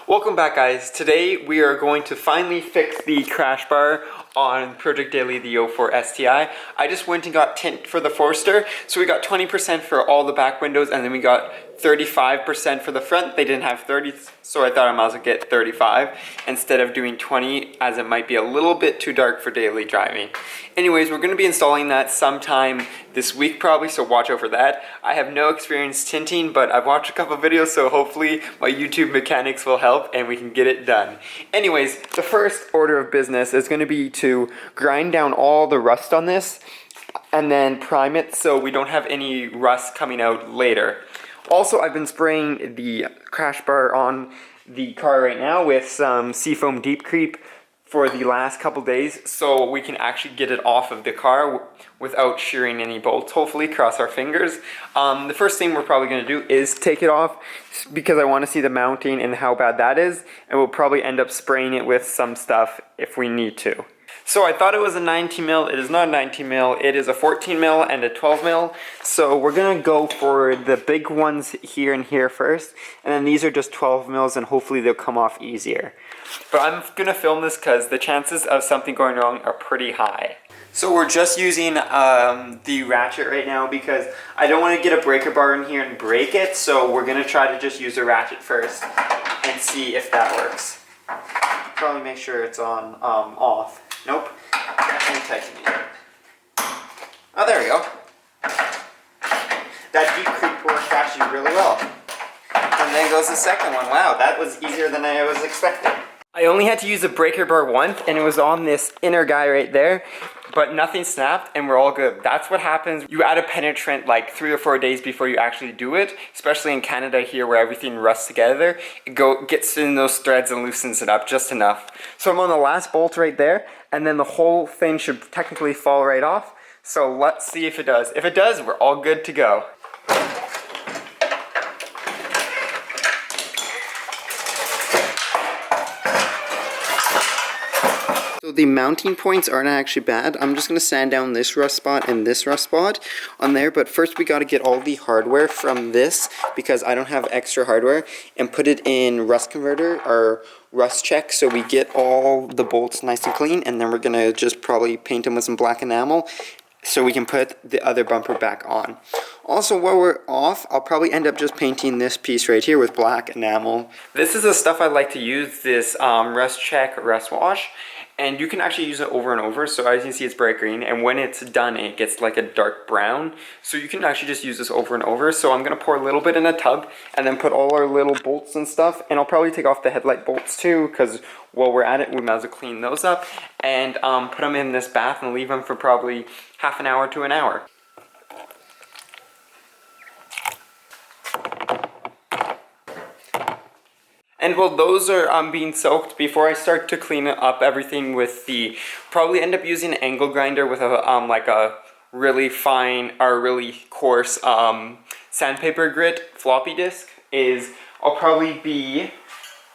Welcome back, guys. Today we are going to finally fix the crash bar on Project Daily, the 04 STI. I just went and got tint for the Forester, so we got 20% for all the back windows, and then we got 35% for the front. They didn't have 30, so I thought I might as well get 35 instead of doing 20, as it might be a little bit too dark for daily driving. Anyways, we're going to be installing that sometime this week probably, so watch out for that. I have no experience tinting, but I've watched a couple videos, so hopefully my YouTube mechanics will help and we can get it done. Anyways, the first order of business is going to be to grind down all the rust on this and then prime it so we don't have any rust coming out later. Also, I've been spraying the crash bar on the car right now with some Seafoam Deep Creep for the last couple days, so we can actually get it off of the car without shearing any bolts, hopefully, cross our fingers. The first thing we're probably going to do is take it off because I want to see the mounting and how bad that is, and we'll probably end up spraying it with some stuff if we need to. So I thought it was a 19 mil. It is not a 19 mil. It is a 14 mil and a 12 mil. So we're gonna go for the big ones here and here first, and then these are just 12 mils, and hopefully they'll come off easier. But I'm gonna film this because the chances of something going wrong are pretty high. So we're just using the ratchet right now because I don't want to get a breaker bar in here and break it. So we're gonna try to just use the ratchet first and see if that works. Probably make sure it's on off. Nope. Definitely tightening it. Oh, there we go. That deep creep worked actually really well. And then goes the second one. Wow, that was easier than I was expecting. I only had to use a breaker bar once, and it was on this inner guy right there, but nothing snapped, and we're all good. That's what happens. You add a penetrant like 3 or 4 days before you actually do it, especially in Canada here where everything rusts together. It gets in those threads and loosens it up just enough. So I'm on the last bolt right there, and then the whole thing should technically fall right off. So let's see if it does. If it does, we're all good to go. So the mounting points aren't actually bad. I'm just going to sand down this rust spot and this rust spot on there. But first we got to get all the hardware from this, because I don't have extra hardware, and put it in rust converter or rust check, so we get all the bolts nice and clean. And then we're going to just probably paint them with some black enamel so we can put the other bumper back on. Also, while we're off, I'll probably end up just painting this piece right here with black enamel. This is the stuff I like to use, this rust check rust wash. And you can actually use it over and over, so as you can see it's bright green, and when it's done it gets like a dark brown. So you can actually just use this over and over. So I'm going to pour a little bit in a tub and then put all our little bolts and stuff, and I'll probably take off the headlight bolts too, because while we're at it we might as well clean those up, and put them in this bath and leave them for probably half an hour to an hour. And while those are being soaked, before I start to clean up everything with the, probably end up using an angle grinder with a like a really fine or really coarse sandpaper grit floppy disk, is I'll probably be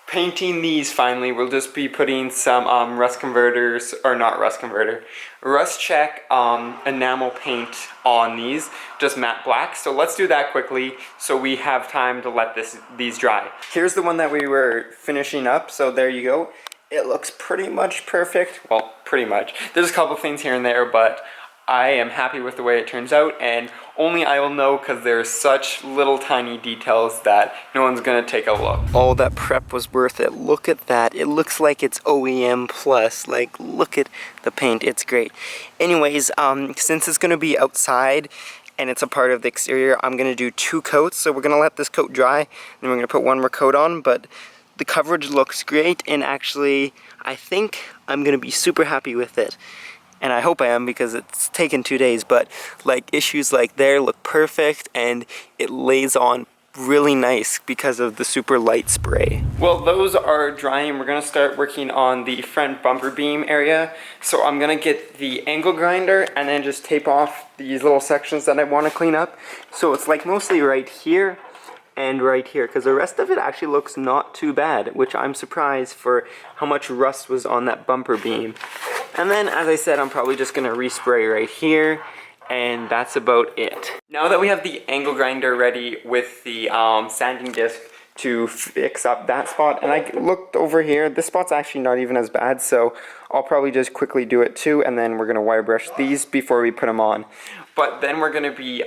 painting these finally. We'll just be putting some rust converters, or not rust converter, rust check enamel paint on these, just matte black. So let's do that quickly so we have time to let these dry. Here's the one that we were finishing up, so there you go. It looks pretty much perfect. Well, pretty much. There's a couple things here and there, but I am happy with the way it turns out, and only I will know because there's such little tiny details that no one's gonna take a look. All that prep was worth it. Look at that. It looks like it's OEM plus. Like, look at the paint. It's great. Anyways, since it's gonna be outside and it's a part of the exterior, I'm gonna do 2 coats. So we're gonna let this coat dry, and then we're gonna put 1 more coat on. But the coverage looks great, and actually I think I'm gonna be super happy with it. And I hope I am, because it's taken 2 days, but like issues like there look perfect, and it lays on really nice because of the super light spray. Well, those are drying. We're gonna start working on the front bumper beam area. So I'm gonna get the angle grinder and then just tape off these little sections that I wanna clean up. So it's like mostly right here and right here, because the rest of it actually looks not too bad, which I'm surprised for how much rust was on that bumper beam. And then, as I said, I'm probably just going to respray right here, and that's about it. Now that we have the angle grinder ready with the sanding disc to fix up that spot. And I looked over here, this spot's actually not even as bad, so I'll probably just quickly do it too, and then we're gonna wire brush these before we put them on. But then we're gonna be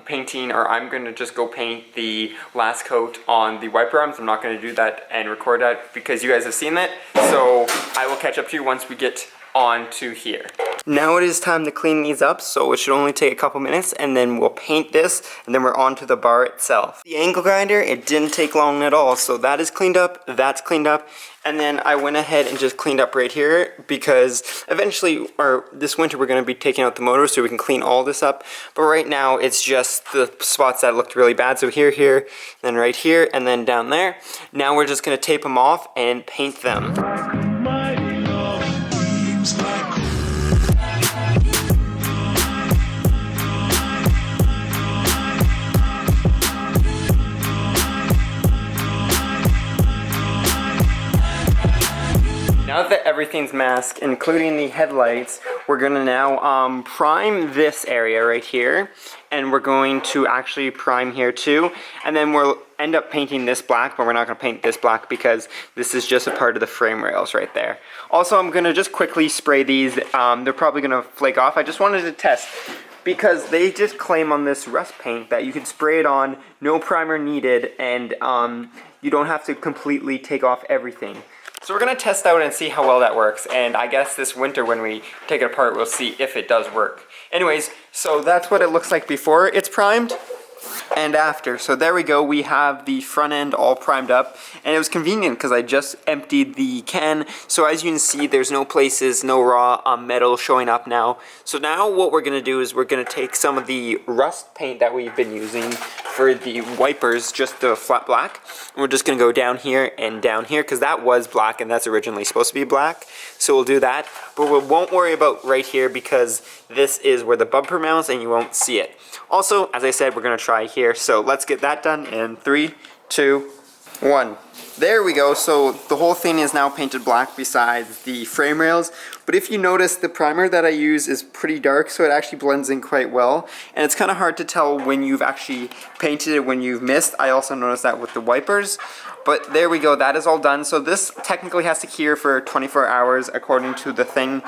painting, or I'm gonna just go paint the last coat on the wiper arms. I'm not gonna do that and record that because you guys have seen that. So I will catch up to you once we get on to here. Now it is time to clean these up, so it should only take a couple minutes, and then we'll paint this, and then we're on to the bar itself. The angle grinder, it didn't take long at all, so that is cleaned up, that's cleaned up, and then I went ahead and just cleaned up right here because eventually, or this winter, we're going to be taking out the motor so we can clean all this up, but right now it's just the spots that looked really bad, so here, then right here, and then down there. Now we're just going to tape them off and paint them. Now that everything's masked, including the headlights, we're gonna now prime this area right here, and we're going to actually prime here too, and then we'll end up painting this black, but we're not gonna paint this black because this is just a part of the frame rails right there. Also, I'm gonna just quickly spray these. They're probably gonna flake off. I just wanted to test because they just claim on this rust paint that you can spray it on, no primer needed, and you don't have to completely take off everything. So we're going to test out and see how well that works, and I guess this winter when we take it apart we'll see if it does work. Anyways, so that's what it looks like before it's primed and after. So there we go, we have the front end all primed up, and it was convenient because I just emptied the can. So as you can see, there's no places, no raw metal showing up now. So now what we're going to do is we're going to take some of the rust paint that we've been using for the wipers, just the flat black, and we're just going to go down here and down here because that was black and that's originally supposed to be black. So we'll do that, but we won't worry about right here because this is where the bumper mounts and you won't see it. Also, as I said, we're going to try here, so let's get that done in 3, 2, 1. There we go, so the whole thing is now painted black besides the frame rails, but if you notice, the primer that I use is pretty dark, so it actually blends in quite well, and it's kind of hard to tell when you've actually painted it, when you've missed. I also noticed that with the wipers, but there we go, that is all done. So this technically has to cure for 24 hours according to the thing.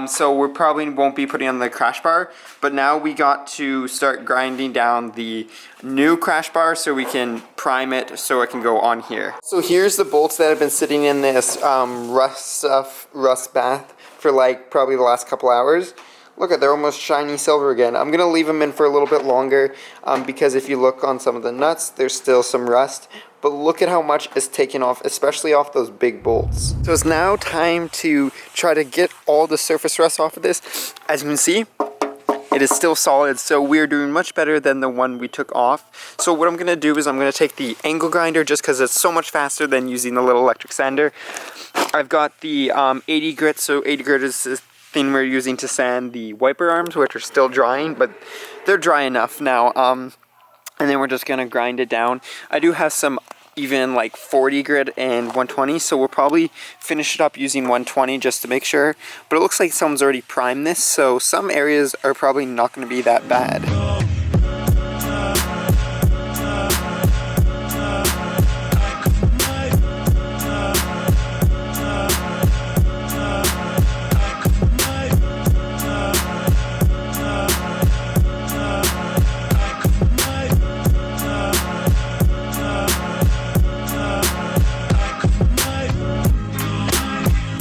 So we probably won't be putting on the crash bar, but now we got to start grinding down the new crash bar so we can prime it so it can go on here. So here's the bolts that have been sitting in this rust bath for like probably the last couple hours. Look at, they're almost shiny silver again. I'm gonna leave them in for a little bit longer because if you look on some of the nuts, there's still some rust. But look at how much is taken off, especially off those big bolts. So it's now time to try to get all the surface rust off of this. As you can see, it is still solid, so we're doing much better than the one we took off. So what I'm gonna do is I'm gonna take the angle grinder just because it's so much faster than using the little electric sander. I've got the 80 grit, so 80 grit is this thing we're using to sand the wiper arms, which are still drying, but they're dry enough now. And then we're just gonna grind it down. I do have some even like 40 grit and 120, so we'll probably finish it up using 120 just to make sure. But it looks like someone's already primed this, so some areas are probably not gonna be that bad.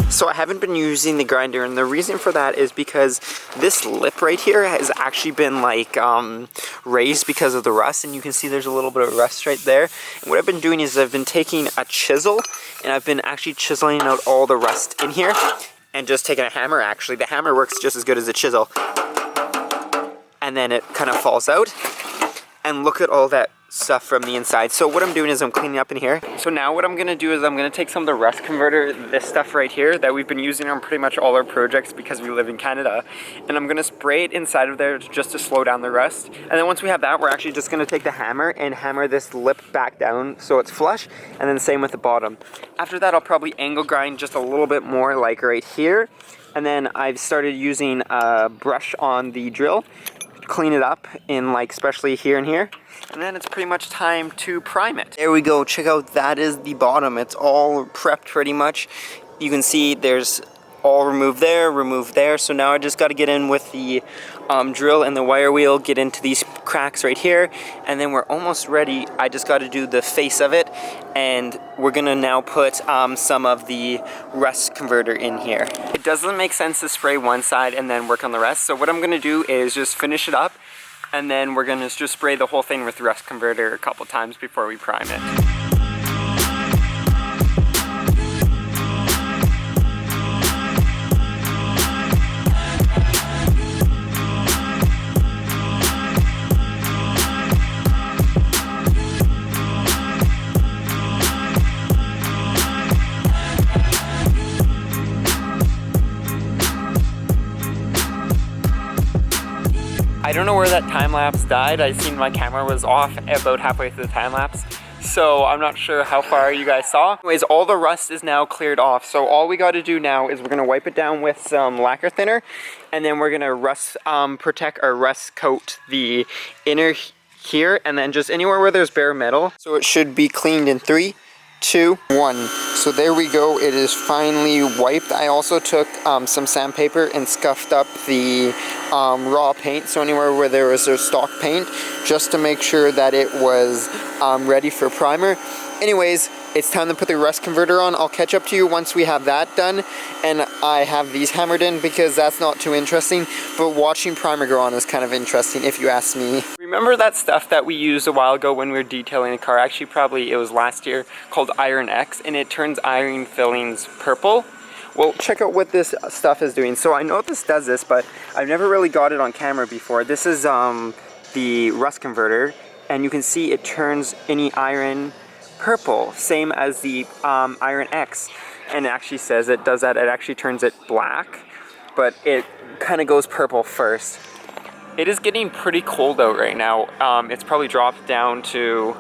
So I haven't been using the grinder, and the reason for that is because this lip right here has actually been like raised because of the rust, and you can see there's a little bit of rust right there. And what I've been doing is I've been taking a chisel and I've been actually chiseling out all the rust in here and just taking a hammer. Actually, the hammer works just as good as a chisel, and then it kind of falls out. And look at all that stuff from the inside. So what I'm doing is I'm cleaning up in here. So now what I'm going to do is I'm going to take some of the rust converter, this stuff right here that we've been using on pretty much all our projects because we live in Canada, and I'm going to spray it inside of there just to slow down the rust. And then once we have that, we're actually just going to take the hammer and hammer this lip back down so it's flush, and then same with the bottom. After that, I'll probably angle grind just a little bit more, like right here. And then I've started using a brush on the drill clean it up in like especially here and here, and then it's pretty much time to prime it. There we go, check out, that is the bottom. It's all prepped pretty much. You can see there's all removed there, so now I just got to get in with the drill and the wire wheel, get into these cracks right here, and then we're almost ready. I just got to do the face of it, and we're gonna now put some of the rust converter in here. It doesn't make sense to spray one side and then work on the rest, so what I'm gonna do is just finish it up, and then we're gonna just spray the whole thing with rust converter a couple times before we prime it. I don't know where that time lapse died. I seen my camera was off about halfway through the time lapse, so I'm not sure how far you guys saw. Anyways, all the rust is now cleared off, so all we got to do now is we're gonna wipe it down with some lacquer thinner, and then we're gonna rust protect or rust coat the inner here, and then just anywhere where there's bare metal. So it should be cleaned in 3, 2, 1. So there we go, it is finally wiped. I also took some sandpaper and scuffed up the raw paint, so anywhere where there was a stock paint, just to make sure that it was ready for primer. Anyways, it's time to put the rust converter on. I'll catch up to you once we have that done, and I have these hammered in because that's not too interesting, but watching primer go on is kind of interesting if you ask me. Remember that stuff that we used a while ago when we were detailing a car? Actually, probably it was last year, called Iron X, and it turns iron fillings purple. Well, check out what this stuff is doing. So I know this does this, but I've never really got it on camera before. This is the rust converter, and you can see it turns any iron purple, same as the Iron X, and it actually says it does that. It actually turns it black, but it kind of goes purple first. It is getting pretty cold out right now. It's probably dropped down to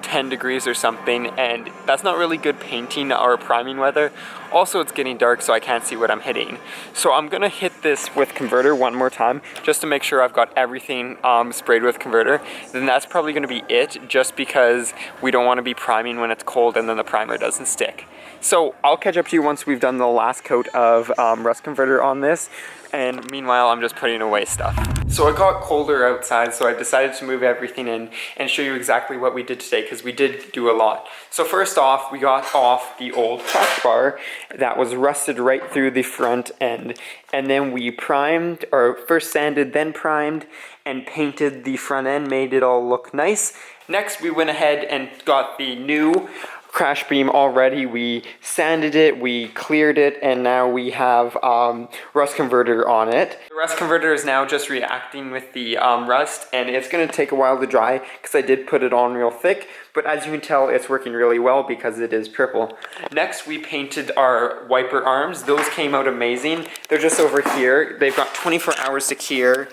10 degrees or something, and that's not really good painting or priming weather. Also, it's getting dark, so I can't see what I'm hitting. So I'm gonna hit this with converter one more time, just to make sure I've got everything sprayed with converter. Then that's probably gonna be it, just because we don't wanna be priming when it's cold and then the primer doesn't stick. So I'll catch up to you once we've done the last coat of rust converter on this. And meanwhile, I'm just putting away stuff. So it got colder outside, so I decided to move everything in and show you exactly what we did today, because we did do a lot. So first off, we got off the old crash bar that was rusted right through the front end. And then we primed, or first sanded, then primed, and painted the front end, made it all look nice. Next, we went ahead and got the new crash beam already. We sanded it, we cleared it, and now we have rust converter on it. The rust converter is now just reacting with the rust, and it's going to take a while to dry because I did put it on real thick, but as you can tell, it's working really well because it is purple. Next, we painted our wiper arms. Those came out amazing. They're just over here. They've got 24 hours to cure,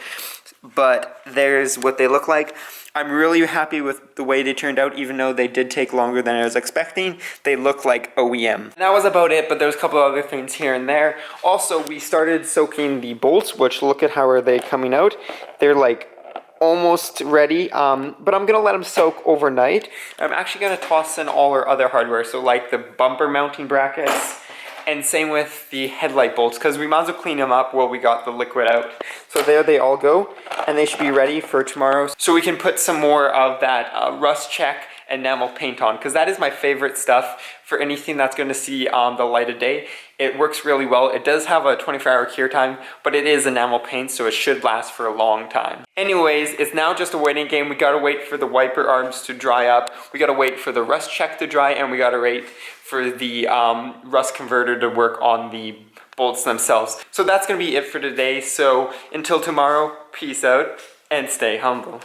but there's what they look like. I'm really happy with the way they turned out, even though they did take longer than I was expecting. They look like OEM. And that was about it, but there was a couple other things here and there. Also, we started soaking the bolts, which look at how are they coming out. They're like almost ready, but I'm gonna let them soak overnight. I'm actually gonna toss in all our other hardware, so like the bumper mounting brackets, and same with the headlight bolts, because we might as well clean them up while we got the liquid out. So there they all go, and they should be ready for tomorrow. So we can put some more of that rust check enamel paint on, because that is my favorite stuff for anything that's going to see the light of day. It works really well. It does have a 24-hour cure time, but it is enamel paint, so it should last for a long time. Anyways, it's now just a waiting game. We gotta wait for the wiper arms to dry up. We gotta wait for the rust check to dry, and we gotta wait for the rust converter to work on the bolts themselves. So that's gonna be it for today. So until tomorrow, peace out and stay humble.